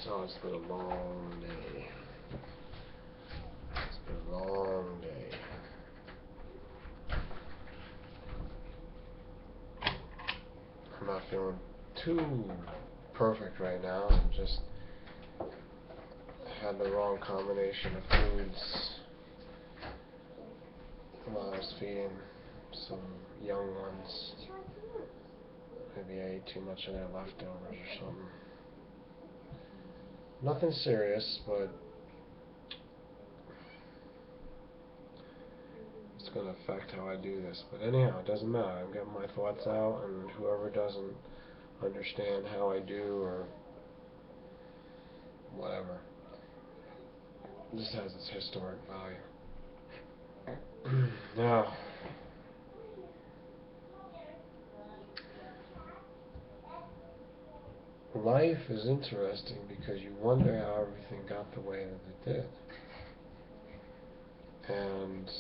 So it's been a long day. It's been a long day. I'm not feeling too perfect right now. I'm just had the wrong combination of foods while I was feeding some young ones. Maybe I ate too much of their leftovers or something. Nothing serious, but it's going to affect how I do this. But anyhow, it doesn't matter. I'm getting my thoughts out, and whoever doesn't understand how I do or whatever, this has its historic value. Now, life is interesting because you wonder how everything got the way that it did. And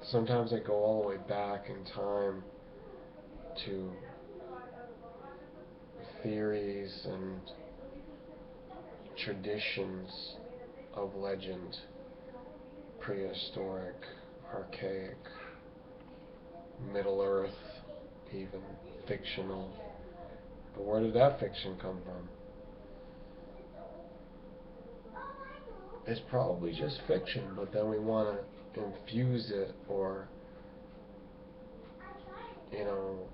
sometimes I go all the way back in time to theories and traditions of legend, prehistoric, archaic, Middle Earth, even fictional. But where did that fiction come from? It's probably just fiction, but then we want to infuse it or, you know,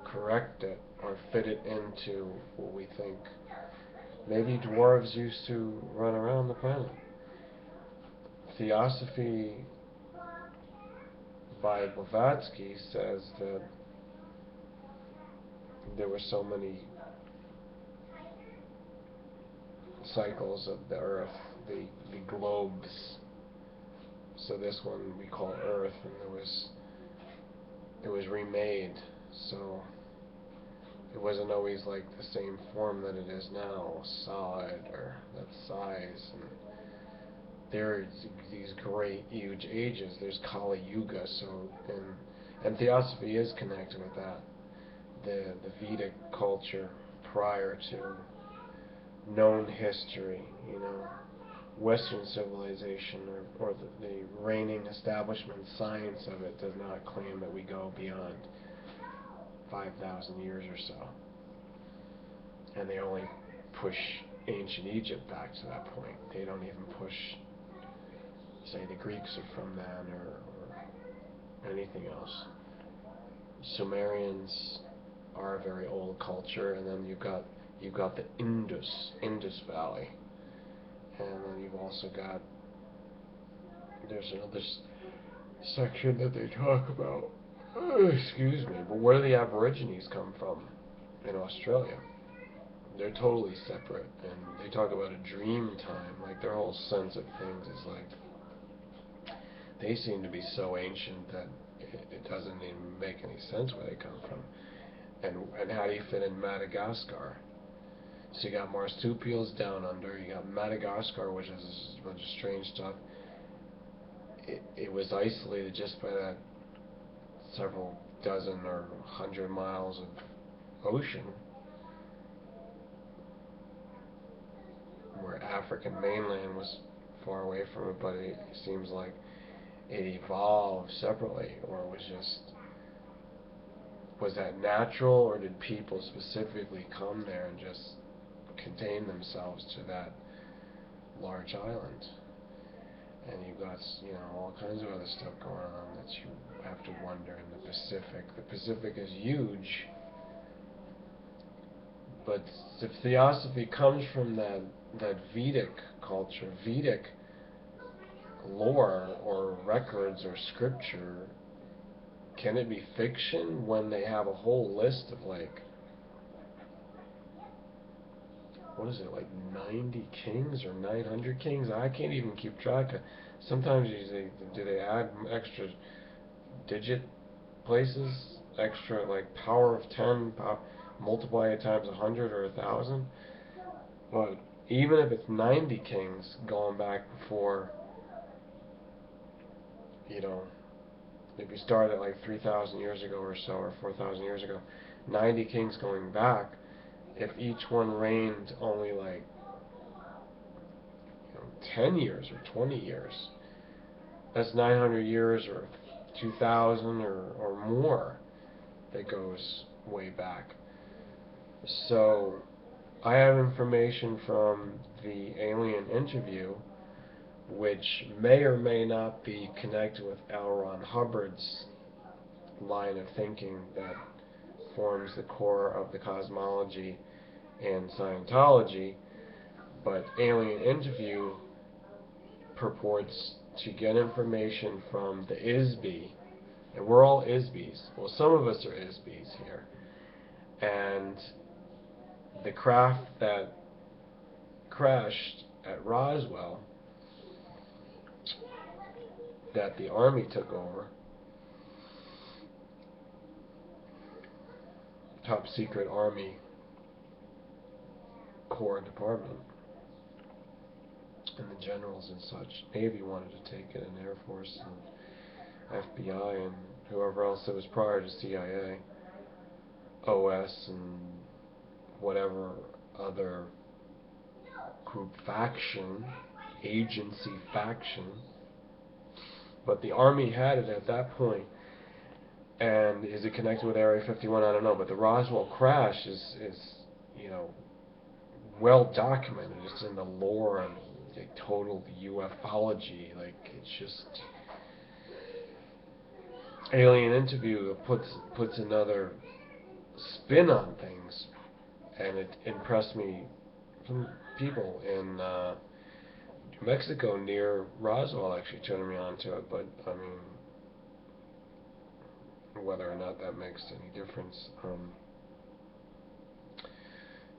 correct it or fit it into what we think. Maybe dwarves used to run around the planet. Theosophy by Blavatsky says that there were so many cycles of the Earth, the globes. So this one we call Earth, and it was remade. So it wasn't always like the same form that it is now, solid or that size. And there are these great, huge ages. There's Kali Yuga, so and Theosophy is connected with that. The Vedic culture prior to known history, you know, Western civilization or the reigning establishment science of it does not claim that we go beyond 5,000 years or so. And they only push ancient Egypt back to that point. They don't even push, say, the Greeks are from then or anything else. Sumerians are a very old culture, and then you've got the Indus Valley, and then you've also got, there's another section that they talk about, excuse me, but where do the Aborigines come from in Australia? They're totally separate, and they talk about a dream time, like their whole sense of things is like, they seem to be so ancient that it doesn't even make any sense where they come from. And how do you fit in Madagascar? So you got marsupials down under, you got Madagascar, which is a bunch of strange stuff. It was isolated just by that several dozen or 100 miles of ocean, where African mainland was far away from it, but it seems like it evolved separately, or was that natural, or did people specifically come there and just contain themselves to that large island? And you've got, you know, all kinds of other stuff going on that you have to wonder in the Pacific. The Pacific is huge, but if Theosophy comes from that Vedic culture, Vedic lore or records or scripture, can it be fiction when they have a whole list of like, what is it, like 90 kings or 900 kings? I can't even keep track of. Sometimes do they add extra digit places, extra like power of 10, multiply it times 100 or 1,000? But even if it's 90 kings going back before, you know, if you start at like 3,000 years ago or so, or 4,000 years ago, 90 kings going back, if each one reigned only like 10 years or 20 years, that's 900 years or 2,000 or more that goes way back. So I have information from the alien interview which may or may not be connected with L. Ron Hubbard's line of thinking that forms the core of the cosmology and Scientology, but alien interview purports to get information from the ISB, and we're all ISBs. Well, some of us are ISBs here, and the craft that crashed at Roswell that the Army took over, top secret Army Corps department, and the generals and such, Navy wanted to take it, and Air Force and FBI and whoever else it was prior to CIA, OS and whatever other group faction, agency faction. But the Army had it at that point. And is it connected with Area 51? I don't know. But the Roswell crash is you know, well documented. It's in the lore of total ufology. Like, it's just alien interview puts another spin on things, and it impressed me. Some people in New Mexico near Roswell actually turned me on to it, but I mean, whether or not that makes any difference.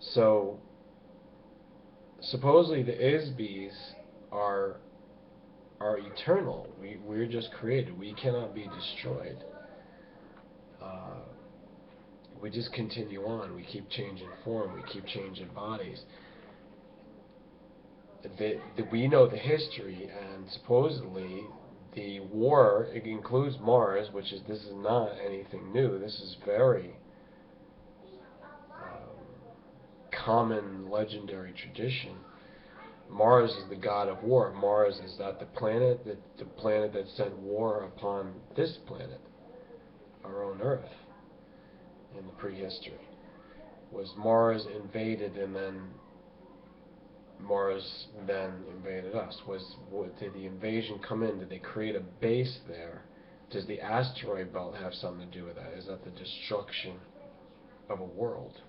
So supposedly the ISBs are eternal. We're just created. We cannot be destroyed. We just continue on. We keep changing form. We keep changing bodies. We know the history, and supposedly the war, it includes Mars, this is not anything new. This is very common legendary tradition. Mars is the god of war. Mars is that the planet that sent war upon this planet, our own Earth, in the prehistory. Was Mars invaded, and then Mars then invaded us? Did the invasion come in? Did they create a base there? Does the asteroid belt have something to do with that? Is that the destruction of a world?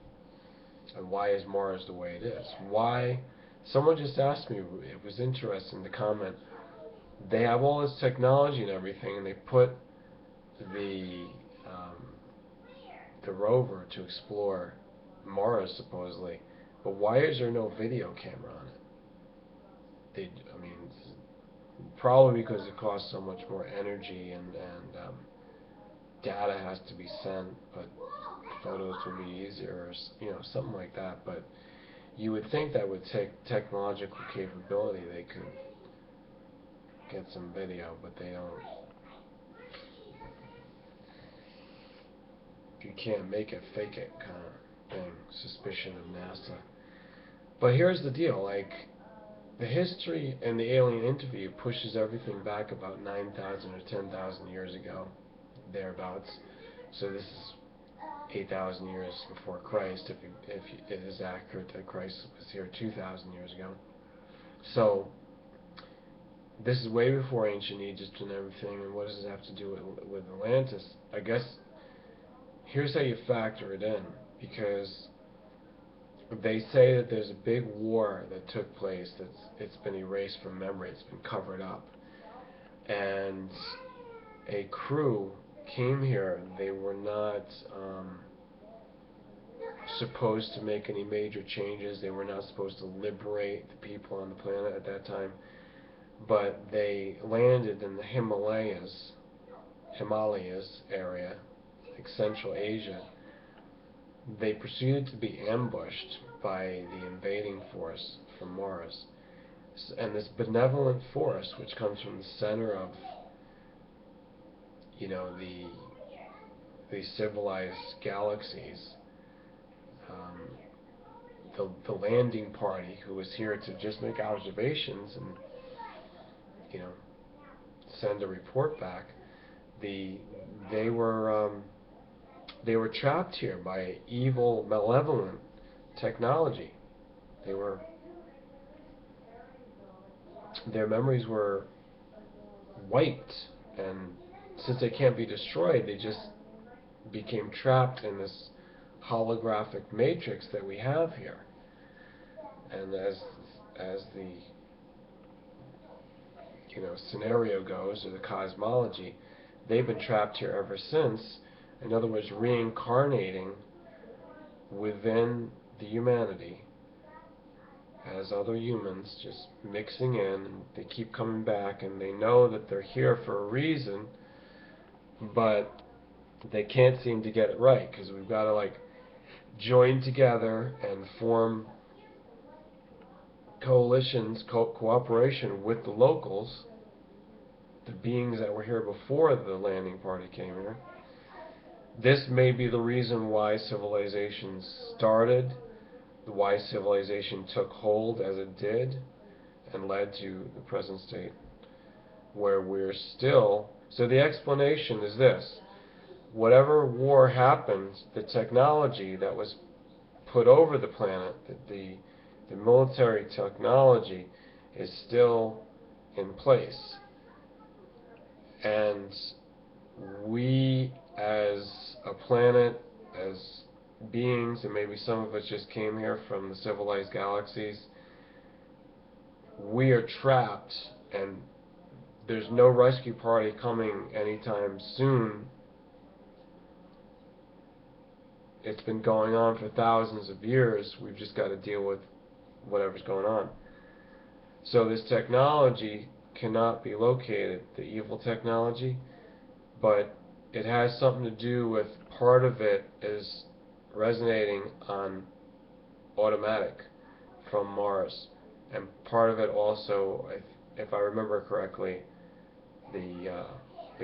And why is Mars the way it is? Why? Someone just asked me, it was interesting, the comment, they have all this technology and everything, and they put the rover to explore Mars, supposedly, but why is there no video camera on it? I mean, probably because it costs so much more energy, and data has to be sent, but photos would be easier, or something like that. But you would think that would take technological capability. They could get some video, but they don't. You can't make it, fake it kind of thing. Suspicion of NASA. But here's the deal, like, the history and the alien interview pushes everything back about 9,000 or 10,000 years ago, thereabouts. So this is 8,000 years before Christ, if it is accurate that Christ was here 2,000 years ago. So this is way before ancient Egypt and everything, and what does it have to do with Atlantis? I guess here's how you factor it in, because they say that there's a big war that took place it's been erased from memory, it's been covered up, and a crew came here. They were not supposed to make any major changes. They were not supposed to liberate the people on the planet at that time, but they landed in the Himalayas area, like Central Asia. They proceeded to be ambushed by the invading force from Mars, and this benevolent force, which comes from the center of you know, the civilized galaxies, the landing party who was here to just make observations and, you know, send a report back, they were trapped here by evil, malevolent technology. Their memories were wiped, and since they can't be destroyed, they just became trapped in this holographic matrix that we have here. And as the, you know, scenario goes, or the cosmology, they've been trapped here ever since. In other words, reincarnating within the humanity as other humans, just mixing in, and they keep coming back, and they know that they're here for a reason, but they can't seem to get it right, because we've got to, like, join together and form coalitions, cooperation with the locals, the beings that were here before the landing party came here. This may be the reason why civilization started, why civilization took hold as it did, and led to the present state, where we're still. So the explanation is this: whatever war happened, the technology that was put over the planet, the military technology, is still in place. And we, as a planet, as beings, and maybe some of us just came here from the civilized galaxies, we are trapped, and there's no rescue party coming anytime soon. It's been going on for thousands of years. We've just got to deal with whatever's going on. So this technology cannot be located, the evil technology, but it has something to do with, part of it is resonating on automatic from Mars, and part of it also, if I remember correctly, the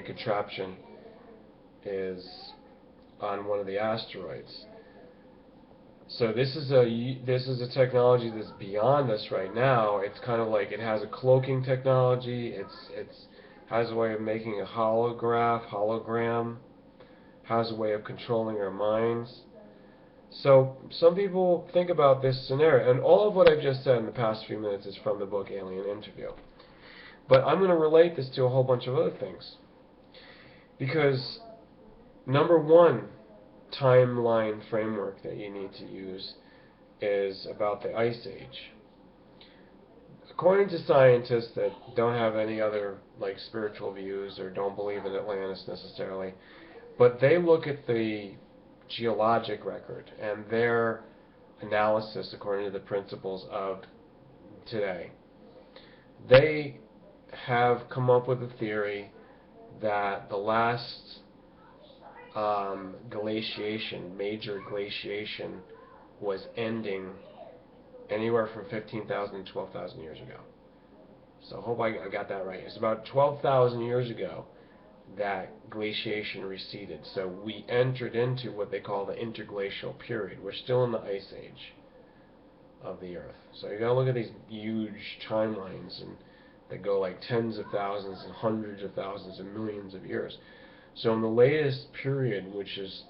contraption is on one of the asteroids. So this is a technology that's beyond us right now. It's kind of like, it has a cloaking technology. It's has a way of making a hologram, has a way of controlling our minds. So some people think about this scenario, and all of what I've just said in the past few minutes is from the book Alien Interview. But I'm going to relate this to a whole bunch of other things. Because number one timeline framework that you need to use is about the Ice Age. According to scientists that don't have any other, like, spiritual views or don't believe in Atlantis necessarily, but they look at the geologic record and their analysis according to the principles of today, they have come up with a theory that the last major glaciation was ending anywhere from 15,000 to 12,000 years ago. So I hope I got that right. It's about 12,000 years ago that glaciation receded. So we entered into what they call the interglacial period. We're still in the Ice Age of the Earth. So you got to look at these huge timelines, and they go like tens of thousands and hundreds of thousands and millions of years. So in the latest period, which is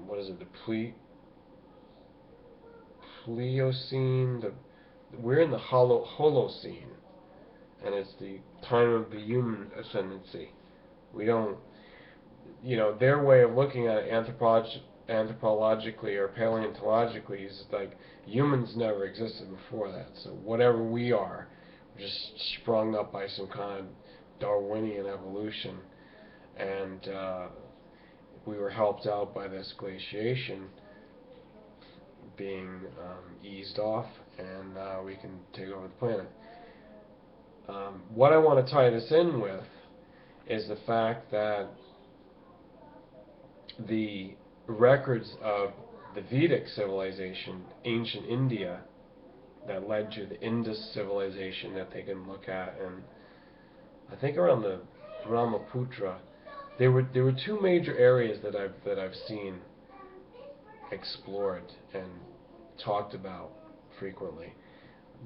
what is it? The Pliocene. We're in the Holocene, and it's the time of the human ascendancy. We don't, you know, their way of looking at it anthropologically or paleontologically is like humans never existed before that. So whatever we are, we're just sprung up by some kind of Darwinian evolution, and we were helped out by this glaciation being eased off, and we can take over the planet. What I want to tie this in with is the fact that the records of the Vedic civilization, ancient India, that led to the Indus civilization that they can look at, and I think around the Brahmaputra. There were two major areas that I've seen explored and talked about frequently.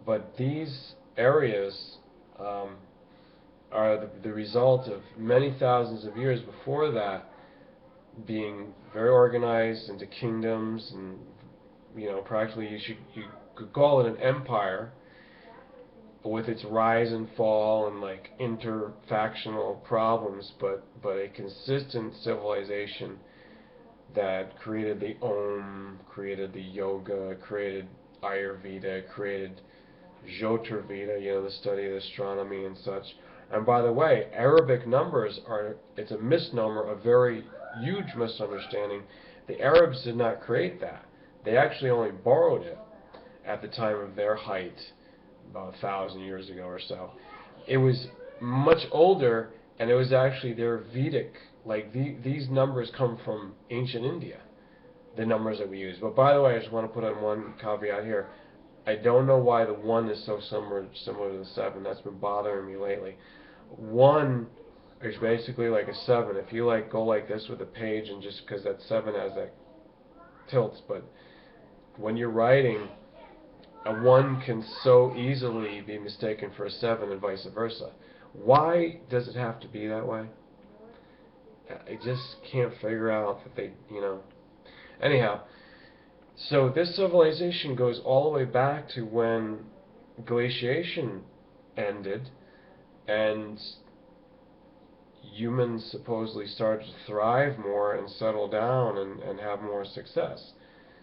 But these areas are the result of many thousands of years before that being very organized into kingdoms, and practically you could call it an empire with its rise and fall and like interfactional problems, but a consistent civilization that created the Om, created the yoga, created Ayurveda, created Jyotirveda, the study of astronomy and such. And by the way, Arabic numbers it's a misnomer, a very huge misunderstanding. The Arabs did not create that. They actually only borrowed it at the time of their height, about 1,000 years ago or so. It was much older, and it was actually their Vedic. Like these numbers come from ancient India, the numbers that we use. But by the way, I just want to put on one caveat here. I don't know why the 1 is so similar to the 7. That's been bothering me lately. 1 is basically like a 7. If you go like this with a page, and just because that 7 has that tilts, but when you're writing, a 1 can so easily be mistaken for a 7 and vice versa. Why does it have to be that way? I just can't figure out that Anyhow, so this civilization goes all the way back to when glaciation ended and humans supposedly started to thrive more and settle down and have more success.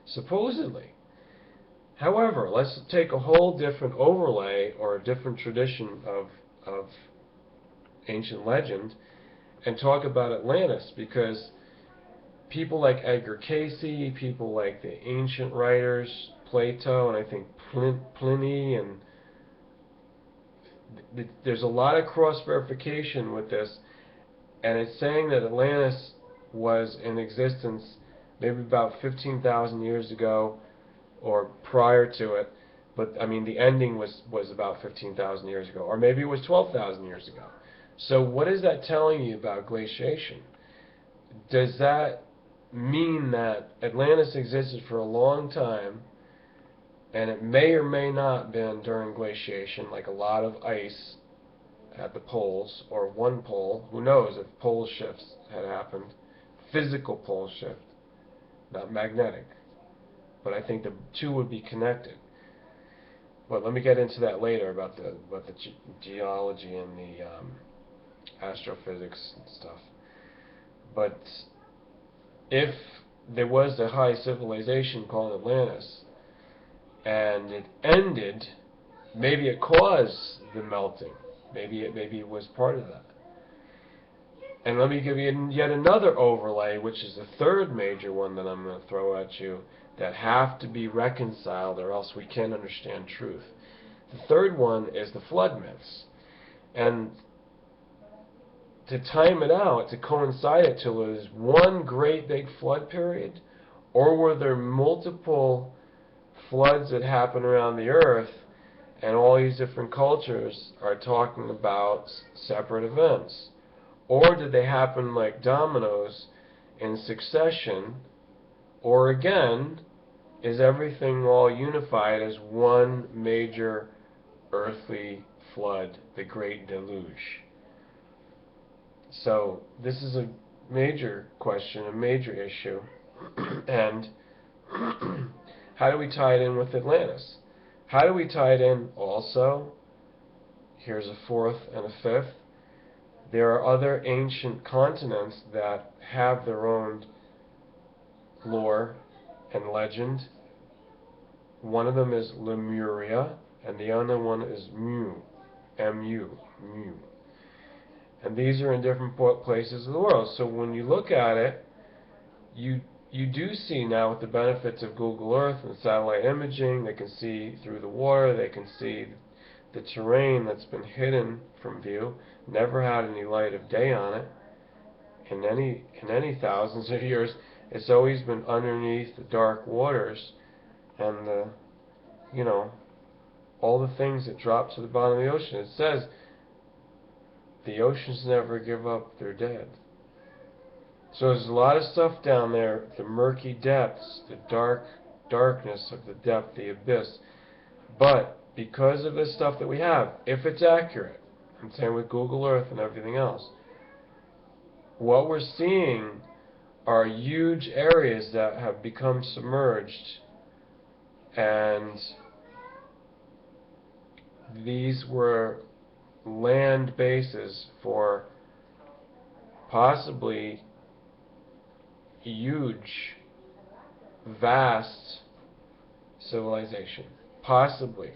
Supposedly. However, let's take a whole different overlay or a different tradition of ancient legend and talk about Atlantis, because people like Edgar Cayce, people like the ancient writers, Plato, and I think Pliny, and there's a lot of cross-verification with this, and it's saying that Atlantis was in existence maybe about 15,000 years ago or prior to it, but I mean the ending was about 15,000 years ago, or maybe it was 12,000 years ago. So what is that telling you about glaciation? Does that mean that Atlantis existed for a long time, and it may or may not have been during glaciation, like a lot of ice at the poles, or one pole? Who knows if pole shifts had happened? Physical pole shift, not magnetic. But I think the two would be connected. But let me get into that later about the geology and the astrophysics and stuff. But if there was a high civilization called Atlantis, and it ended, maybe it caused the melting. Maybe it was part of that. And let me give you yet another overlay, which is the third major one that I'm going to throw at you, that have to be reconciled or else we can't understand truth. The third one is the flood myths. And to time it out, to coincide it till it was one great big flood period, or were there multiple floods that happen around the earth, and all these different cultures are talking about separate events? Or did they happen like dominoes in succession? Or again, is everything all unified as one major earthly flood, the Great Deluge? So this is a major question, a major issue. And how do we tie it in with Atlantis? How do we tie it in also? Here's a fourth and a fifth. There are other ancient continents that have their own lore and legend. One of them is Lemuria, and the other one is Mu, M-U, Mu. And these are in different places of the world. So when you look at it, you do see now, with the benefits of Google Earth and satellite imaging, they can see through the water, they can see the terrain that's been hidden from view, never had any light of day on it. In any thousands of years, it's always been underneath the dark waters, and all the things that drop to the bottom of the ocean. It says the oceans never give up their dead. So there's a lot of stuff down there, the murky depths, the darkness of the depth, the abyss. But because of this stuff that we have, if it's accurate, and same with Google Earth and everything else, what we're seeing are huge areas that have become submerged, and these were land bases for possibly huge, vast civilization. Possibly.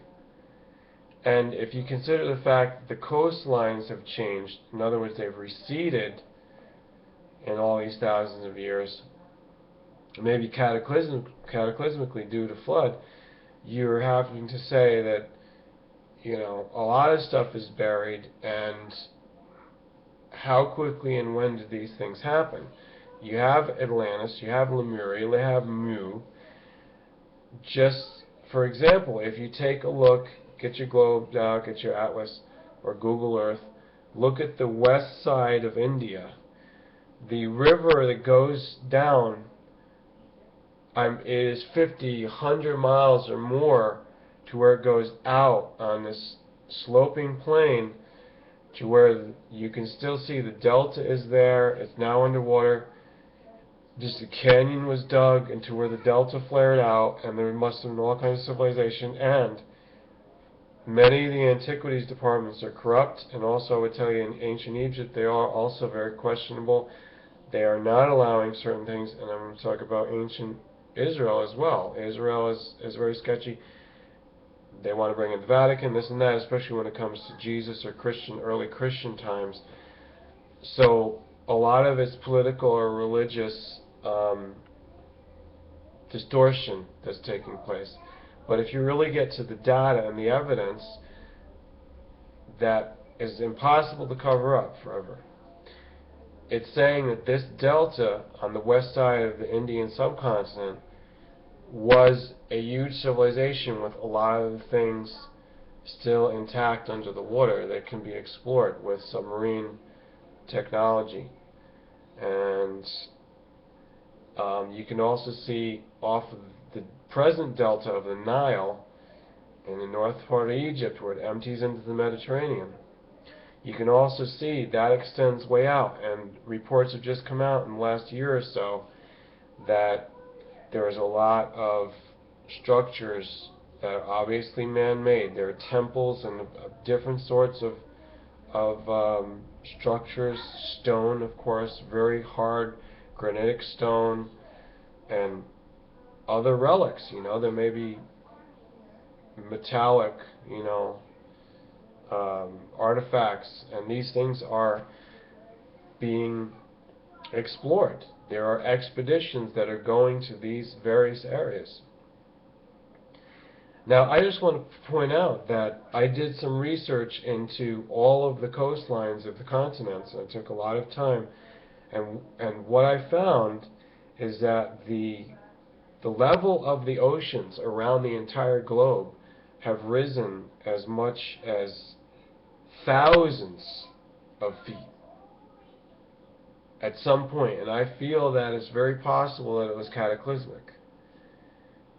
And if you consider the fact that the coastlines have changed, in other words, they've receded in all these thousands of years, maybe cataclysmically due to flood, you're having to say that, you know, a lot of stuff is buried, and how quickly and when did these things happen? You have Atlantis, you have Lemuria, you have Mu. Just for example, if you take a look, get your globe out, get your atlas or Google Earth, look at the west side of India. The river that goes down is 50, 100 miles or more to where it goes out on this sloping plain to where you can still see the delta is there. It's now underwater. Just a canyon was dug into where the delta flared out, and there must have been all kinds of civilization, and many of the antiquities departments are corrupt, and also I would tell you in ancient Egypt they are also very questionable. They are not allowing certain things, and I'm going to talk about ancient Israel as well. Israel is very sketchy. They want to bring in the Vatican, this and that, especially when it comes to Jesus or early Christian times. So a lot of it's political or religious distortion that's taking place. But if you really get to the data and the evidence, that is impossible to cover up forever. It's saying that this delta on the west side of the Indian subcontinent was a huge civilization with a lot of the things still intact under the water that can be explored with submarine technology. And you can also see off of the present delta of the Nile in the north part of Egypt where it empties into the Mediterranean. You can also see that extends way out, and reports have just come out in the last year or so that there is a lot of structures that are obviously man-made. There are temples and different sorts of structures, stone, of course, very hard granitic stone, and other relics. You know, there may be metallic, you know, artifacts, and these things are being explored. There are expeditions that are going to these various areas. Now, I just want to point out that I did some research into all of the coastlines of the continents. It took a lot of time, and what I found is that the level of the oceans around the entire globe have risen as much as thousands of feet at some point, and I feel that it's very possible that it was cataclysmic.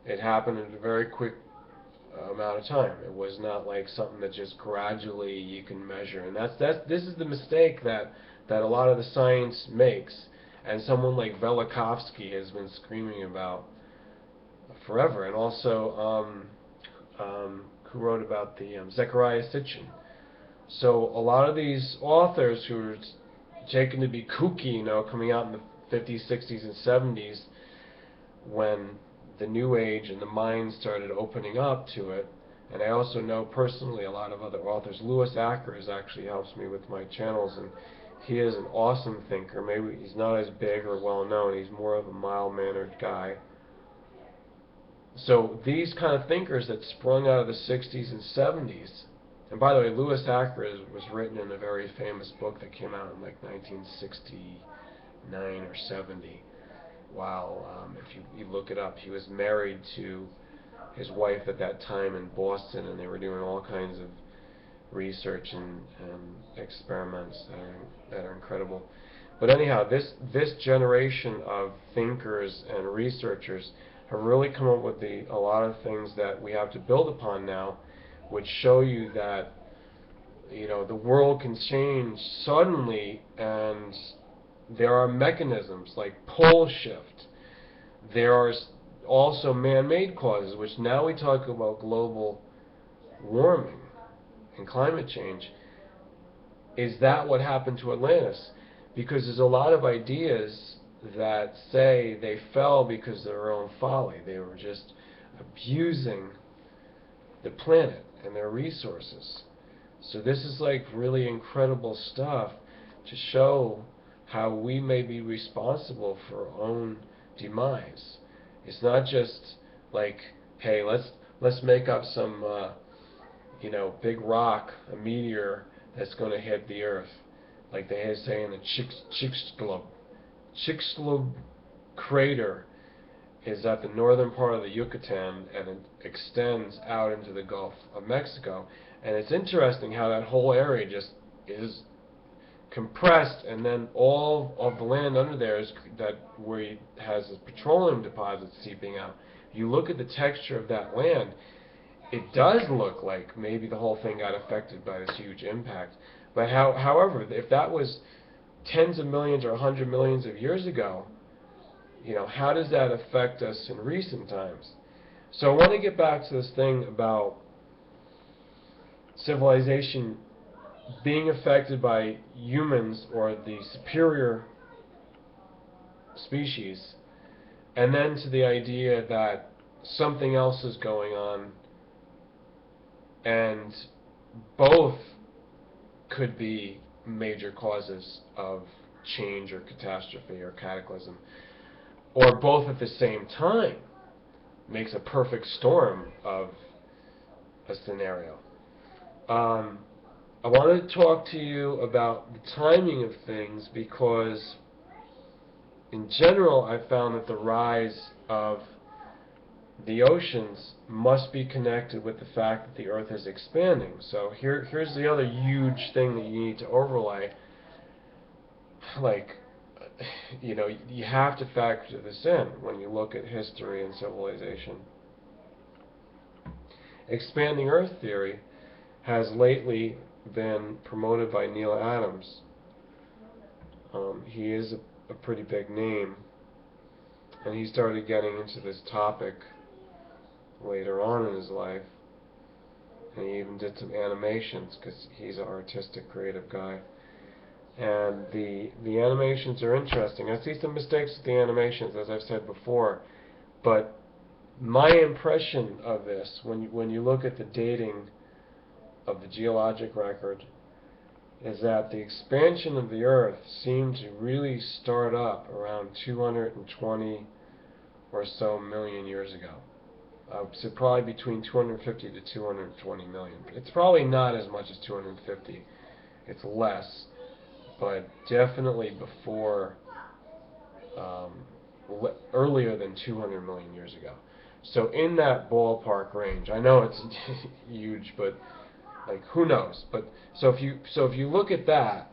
It happened in a very quick amount of time. It was not like something that just gradually you can measure, and this is the mistake that a lot of the science makes, and someone like Velikovsky has been screaming about forever, and also who wrote about the Zecharia Sitchin. So a lot of these authors who are taken to be kooky, you know, coming out in the 50s, 60s, and 70s, when the New Age and the mind started opening up to it. And I also know personally a lot of other authors. Louis Ackers actually helps me with my channels, and he is an awesome thinker. Maybe he's not as big or well known. He's more of a mild-mannered guy. So these kind of thinkers that sprung out of the 60s and 70s, and by the way, Louis Ackers was written in a very famous book that came out in like 1969 or 70. While if you look it up, he was married to his wife at that time in Boston, and they were doing all kinds of research and experiments that are incredible. But anyhow, this generation of thinkers and researchers have really come up with a lot of things that we have to build upon now, which show you that the world can change suddenly, and there are mechanisms like pole shift. There are also man-made causes, which now we talk about global warming and climate change. Is that what happened to Atlantis? Because there's a lot of ideas that say they fell because of their own folly. They were just abusing the planet and their resources. So this is like really incredible stuff to show how we may be responsible for our own demise. It's not just like, hey, let's make up some big rock, a meteor that's going to hit the Earth, like they say in the Chicxulub crater is at the northern part of the Yucatan, and it extends out into the Gulf of Mexico. And it's interesting how that whole area just is compressed, and then all of the land under there is where it has the petroleum deposits seeping out. You look at the texture of that land, it does look like maybe the whole thing got affected by this huge impact. But however, if that was tens of millions or 100 millions of years ago, how does that affect us in recent times? So I want to get back to this thing about civilization being affected by humans or the superior species, and then to the idea that something else is going on, and both could be major causes of change or catastrophe or cataclysm, or both at the same time makes a perfect storm of a scenario. I want to talk to you about the timing of things, because in general I found that the rise of the oceans must be connected with the fact that the Earth is expanding. So here's the other huge thing that you need to overlay. Like, you have to factor this in when you look at history and civilization. Expanding Earth theory has lately been promoted by Neil Adams. He is a pretty big name, and he started getting into this topic later on in his life, and he even did some animations because he's an artistic, creative guy. And the animations are interesting. I see some mistakes with the animations, as I've said before, but my impression of this, when you look at the dating of the geologic record, is that the expansion of the Earth seemed to really start up around 220 or so million years ago. So probably between 250 to 220 million. It's probably not as much as 250. It's less, but definitely before, earlier than 200 million years ago. So in that ballpark range. I know it's huge, but like, who knows? But so if you look at that,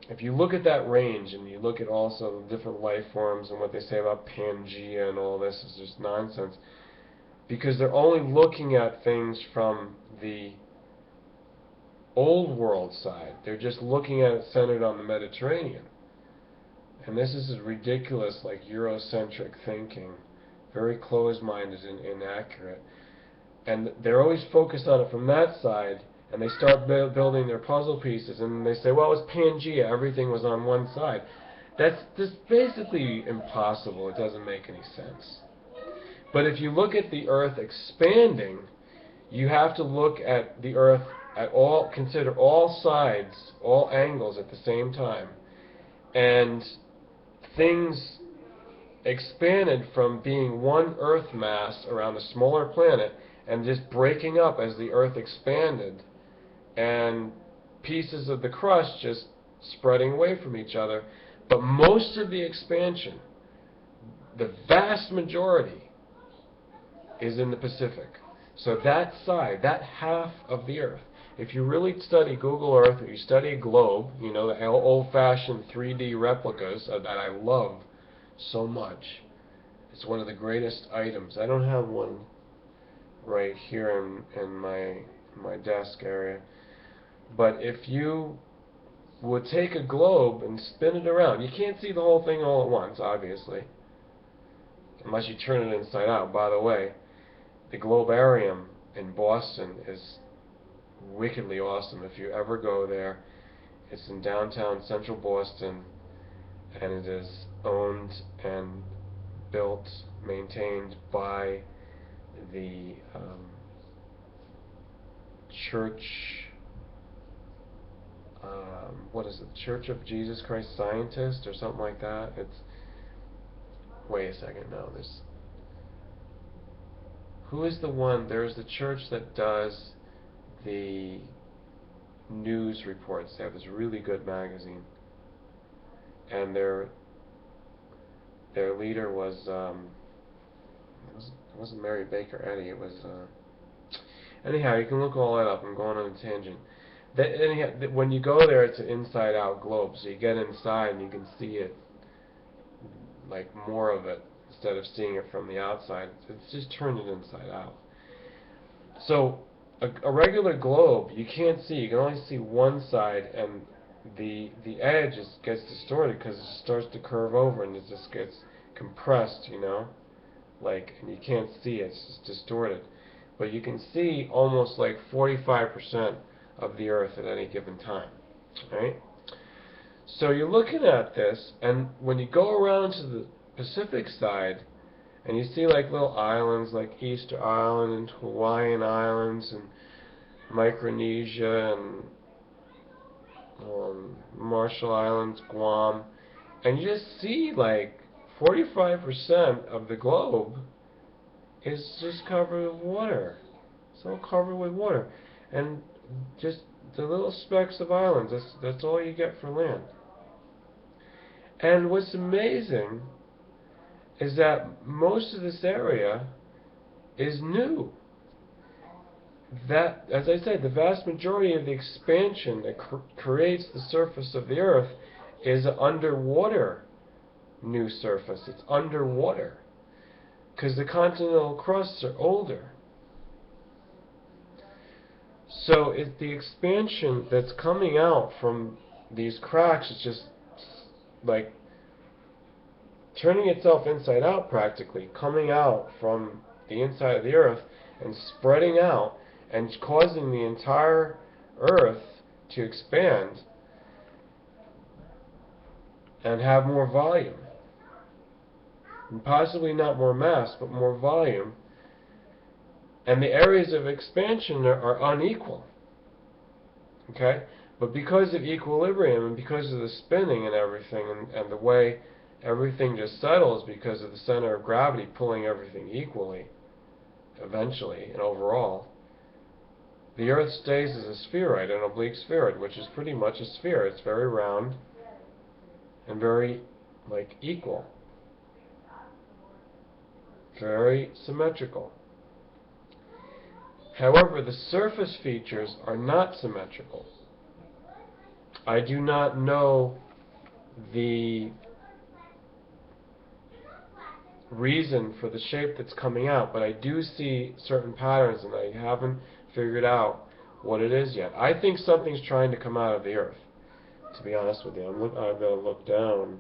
if you look at that range, and you look at also the different life forms and what they say about Pangea and all this is just nonsense, because they're only looking at things from the old world side. They're just looking at it centered on the Mediterranean. And this is ridiculous, like Eurocentric thinking, very closed-minded and inaccurate. And they're always focused on it from that side, and they start building their puzzle pieces, and they say, well, it's Pangea, everything was on one side. That's just basically impossible. It doesn't make any sense. But if you look at the Earth expanding, you have to look at the Earth consider all sides, all angles at the same time. And things expanded from being one Earth mass around a smaller planet and just breaking up as the Earth expanded, and pieces of the crust just spreading away from each other. But most of the expansion, the vast majority, is in the Pacific. So that side, that half of the Earth, if you really study Google Earth, or you study a globe, you know, the old-fashioned 3D replicas that I love so much, it's one of the greatest items. I don't have one right here in my desk area, but if you would take a globe and spin it around, you can't see the whole thing all at once, obviously, unless you turn it inside out. By the way, the Globarium in Boston is wickedly awesome. If you ever go there, it's in downtown central Boston, and it is owned and built, maintained by the church, what is it, Church of Jesus Christ Scientist or something like that. It's, wait a second, no, there's, who is the one, there's the church that does the news reports. They have this really good magazine, and their leader was, it wasn't Mary Baker Eddy, it was, anyhow, you can look all that up. I'm going on a tangent. Anyhow, when you go there, it's an inside-out globe, so you get inside and you can see it, like more of it, instead of seeing it from the outside. It's just turned it inside out. So a regular globe, you can't see. You can only see one side, and the edge gets distorted because it starts to curve over and it just gets compressed, you know, like, and you can't see it. It's just distorted. But you can see almost like 45% of the Earth at any given time, right? So you're looking at this, and when you go around to the Pacific side, and you see like little islands like Easter Island and Hawaiian Islands and Micronesia and Marshall Islands, Guam, and you just see like 45% of the globe is just covered with water. It's all covered with water. And just the little specks of islands, that's all you get for land. And what's amazing is that most of this area is new. That, as I said, the vast majority of the expansion that creates the surface of the Earth is an underwater new surface. It's underwater because the continental crusts are older. So the expansion that's coming out from these cracks is just like turning itself inside out practically, coming out from the inside of the Earth and spreading out and causing the entire Earth to expand and have more volume. And possibly not more mass, but more volume. And the areas of expansion are unequal. Okay? But because of equilibrium and because of the spinning and everything and the way everything just settles because of the center of gravity pulling everything equally, eventually and overall, the Earth stays as a spheroid, an oblique spheroid, which is pretty much a sphere. It's very round and very, like, equal. Very symmetrical. However, the surface features are not symmetrical. I do not know the reason for the shape that's coming out, but I do see certain patterns, and I haven't figured out what it is yet. I think something's trying to come out of the Earth, to be honest with you. I've got to look down,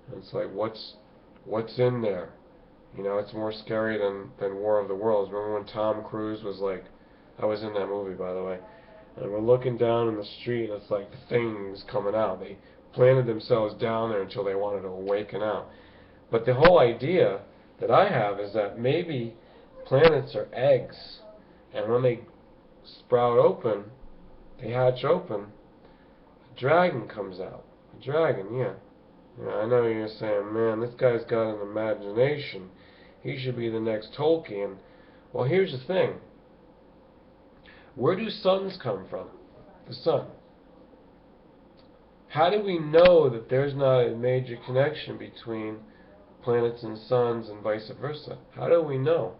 and it's like, what's in there? You know, it's more scary than War of the Worlds. Remember when Tom Cruise was like, I was in that movie, by the way, and we're looking down in the street, and it's like the things coming out. They planted themselves down there until they wanted to awaken out. But the whole idea that I have is that maybe planets are eggs, and when they sprout open, they hatch open, a dragon comes out. A dragon, yeah. Yeah, I know you're saying, man, this guy's got an imagination. He should be the next Tolkien. Well, here's the thing. Where do suns come from? The sun. How do we know that there's not a major connection between planets and suns and vice versa? How do we know?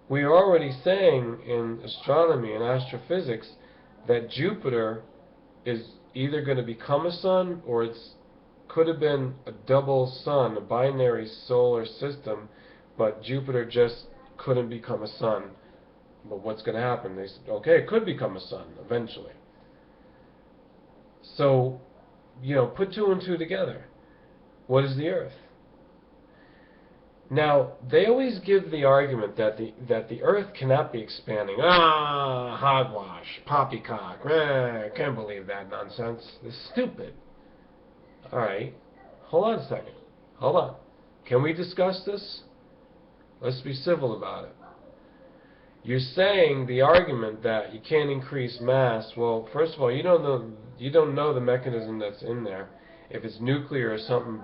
we are already saying in astronomy and astrophysics that Jupiter is either going to become a sun, or it's could have been a double sun, a binary solar system, but Jupiter just couldn't become a sun. But what's going to happen? They said, okay, it could become a sun eventually. So, put two and two together. What is the Earth? Now, they always give the argument that the Earth cannot be expanding. Hogwash, poppycock. Can't believe that nonsense. It's stupid. All right, hold on a second. Hold on. Can we discuss this? Let's be civil about it. You're saying the argument that you can't increase mass. Well, first of all, you don't know the mechanism that's in there. If it's nuclear or something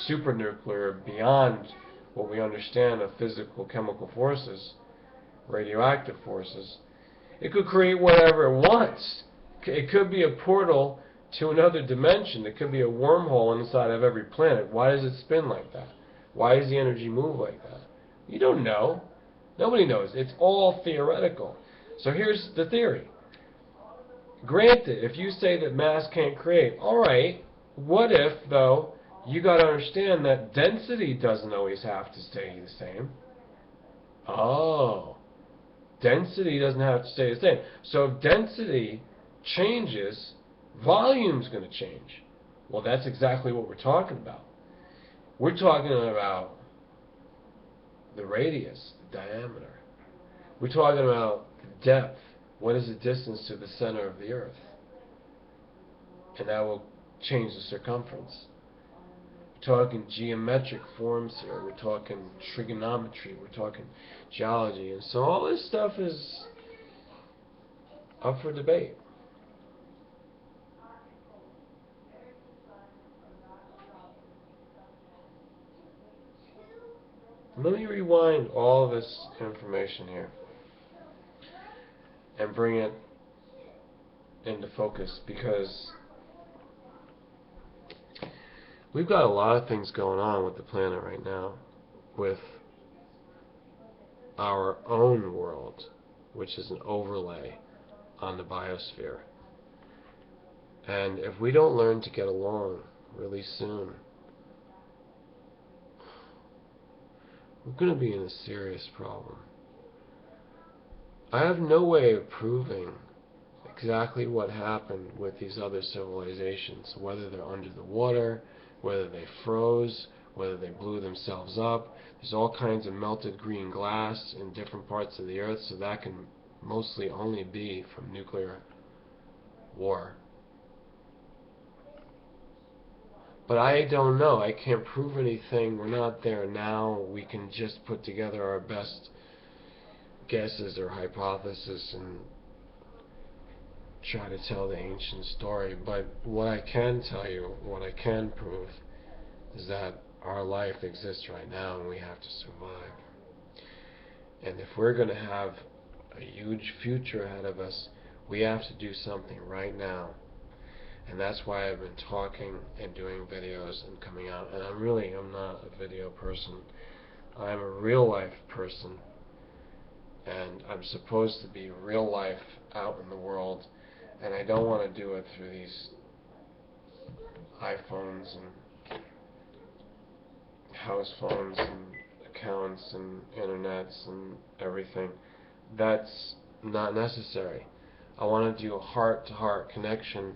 super nuclear beyond what we understand of physical chemical forces, radioactive forces, it could create whatever it wants. It could be a portal to another dimension. It could be a wormhole inside of every planet. Why does it spin like that? Why does the energy move like that? You don't know. Nobody knows. It's all theoretical. So here's the theory. Granted, if you say that mass can't create, alright, what if, though, you got to understand that density doesn't always have to stay the same. Oh, density doesn't have to stay the same. So if density changes, volume's going to change. Well, that's exactly what we're talking about. We're talking about the radius, the diameter. We're talking about the depth. What is the distance to the center of the Earth? And that will change the circumference. We're talking geometric forms here. We're talking trigonometry. We're talking geology. And so all this stuff is up for debate. Let me rewind all of this information here and bring it into focus, because we've got a lot of things going on with the planet right now, with our own world, which is an overlay on the biosphere. And if we don't learn to get along really soon, we're going to be in a serious problem. I have no way of proving exactly what happened with these other civilizations, whether they're under the water, whether they froze, whether they blew themselves up. There's all kinds of melted green glass in different parts of the Earth, so that can mostly only be from nuclear war. But I don't know. I can't prove anything. We're not there now. We can just put together our best guesses or hypotheses and try to tell the ancient story. But what I can tell you, what I can prove, is that our life exists right now and we have to survive. And if we're going to have a huge future ahead of us, we have to do something right now. And that's why I've been talking and doing videos and coming out. And I'm not a video person. I'm a real life person. And I'm supposed to be real life out in the world. And I don't want to do it through these iPhones and house phones and accounts and internets and everything. That's not necessary. I want to do a heart-to-heart connection,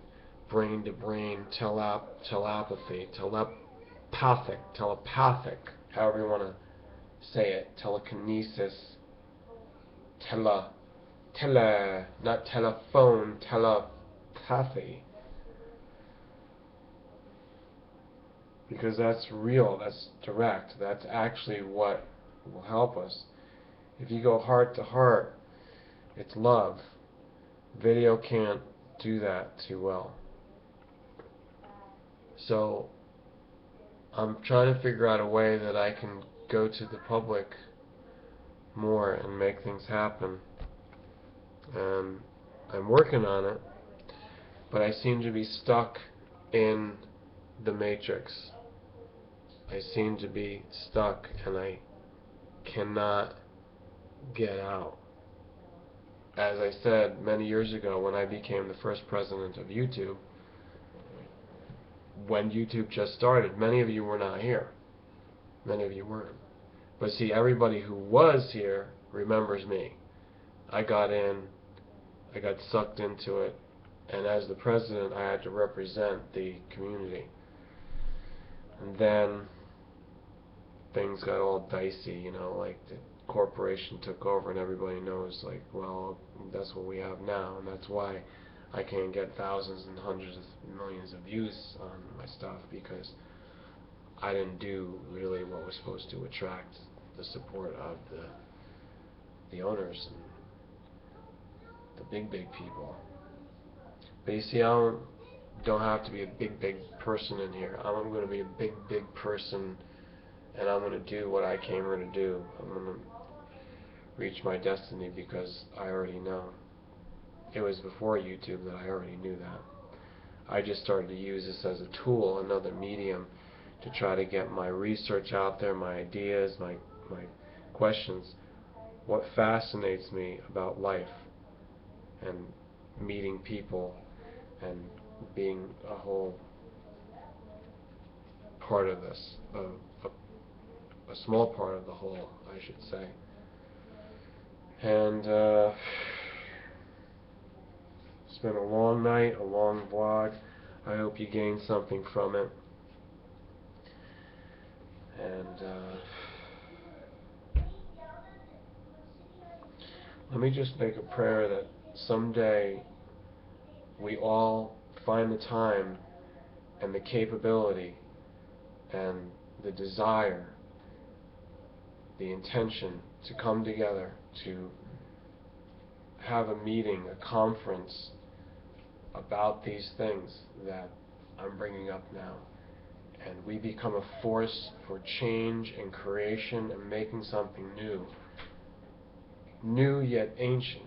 brain-to-brain, telepathy, telepathic, however you want to say it, telekinesis, not telephone, telepathy. Because that's real, that's direct, that's actually what will help us. If you go heart to heart, it's love. Video can't do that too well. So I'm trying to figure out a way that I can go to the public more and make things happen. And I'm working on it, but I seem to be stuck in the matrix. I seem to be stuck, and I cannot get out. As I said many years ago when I became the first president of YouTube, when YouTube just started, many of you were not here. Many of you weren't. But see, everybody who was here remembers me. I got in, I got sucked into it, and as the president, I had to represent the community. And then things got all dicey, you know, like the corporation took over and everybody knows, like, well, that's what we have now, and that's why I can't get thousands and hundreds of millions of views on my stuff, because I didn't do really what was supposed to attract the support of the owners and the big people. But you see, I don't have to be a big person in here. I'm going to be a big person, and I'm going to do what I came here to do. I'm going to reach my destiny, because I already know. It was before YouTube that I already knew that. I just started to use this as a tool, another medium, to try to get my research out there, my ideas, my questions, what fascinates me about life and meeting people and being a whole part of this, a small part of the whole, I should say. And it's been a long night, a long vlog. I hope you gained something from it. And let me just make a prayer that someday we all find the time and the capability and the desire, the intention to come together, to have a meeting, a conference about these things that I'm bringing up now. And we become a force for change and creation and making something new. New yet ancient.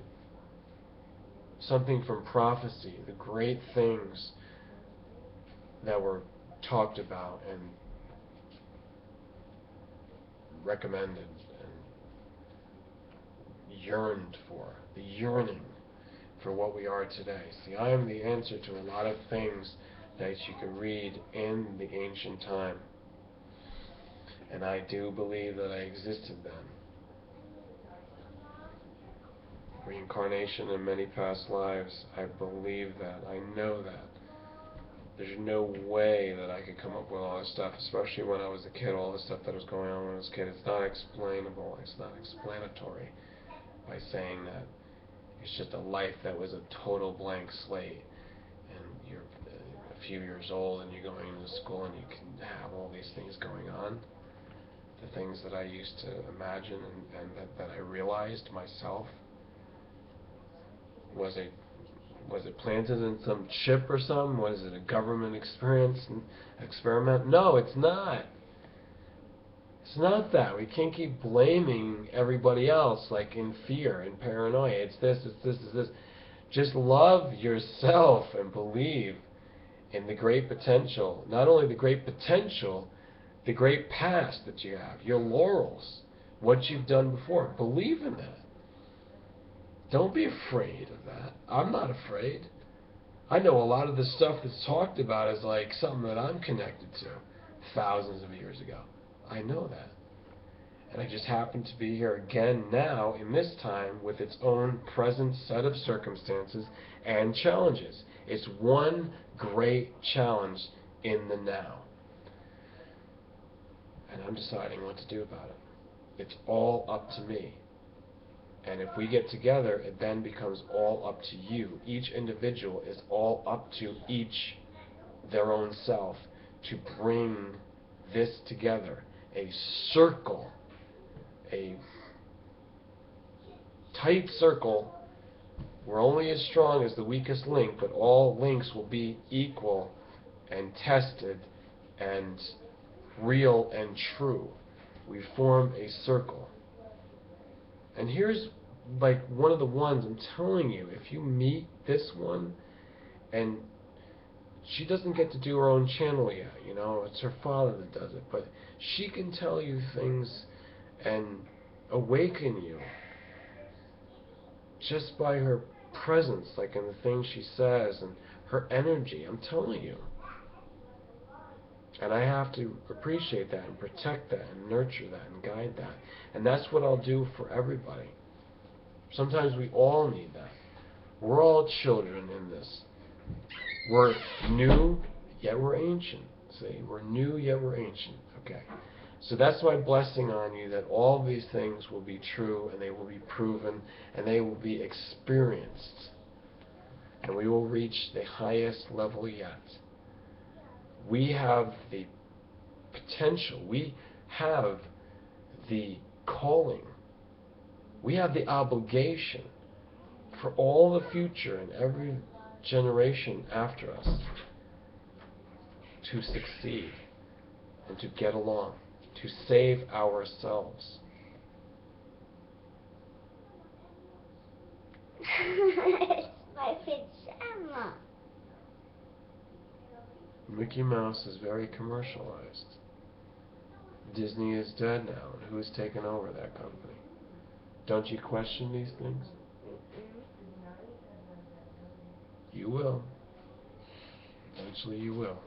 Something from prophecy, the great things that were talked about and recommended and yearned for. The yearning for what we are today. See, I am the answer to a lot of things that you can read in the ancient time. And I do believe that I existed then. Reincarnation in many past lives, I believe that. I know that. There's no way that I could come up with all this stuff, especially when I was a kid, all the stuff that was going on when I was a kid. It's not explainable, it's not explanatory by saying that it's just a life that was a total blank slate. And you're a few years old and you're going into school and you can have all these things going on. The things that I used to imagine and that I realized myself. Was it planted in some chip or something? Was it a government experiment? No, it's not. It's not that. We can't keep blaming everybody else, like in fear and paranoia. It's this, it's this. Just love yourself and believe in the great potential. Not only the great potential, the great past that you have, your laurels, what you've done before. Believe in that. Don't be afraid of that. I'm not afraid. I know a lot of the stuff that's talked about is like something that I'm connected to thousands of years ago. I know that. And I just happen to be here again now in this time with its own present set of circumstances and challenges. It's one great challenge in the now. And I'm deciding what to do about it. It's all up to me. And if we get together, it then becomes all up to you. Each individual is all up to each their own self to bring this together. A circle, a tight circle. We're only as strong as the weakest link, but all links will be equal and tested and real and true. We form a circle. And here's like one of the ones, I'm telling you, if you meet this one, and she doesn't get to do her own channel yet, you know, it's her father that does it, but she can tell you things and awaken you just by her presence, like in the things she says and her energy. I'm telling you. And I have to appreciate that and protect that and nurture that and guide that. And that's what I'll do for everybody. Sometimes we all need that. We're all children in this. We're new, yet we're ancient. See, we're new, yet we're ancient. Okay. So that's my blessing on you, that all these things will be true, and they will be proven, and they will be experienced. And we will reach the highest level yet. We have the potential. We have the calling. We have the obligation for all the future and every generation after us to succeed and to get along, to save ourselves. It's my pajama. Mickey Mouse is very commercialized. Disney is dead now, and who's taken over that company? Don't you question these things? You will. Eventually you will.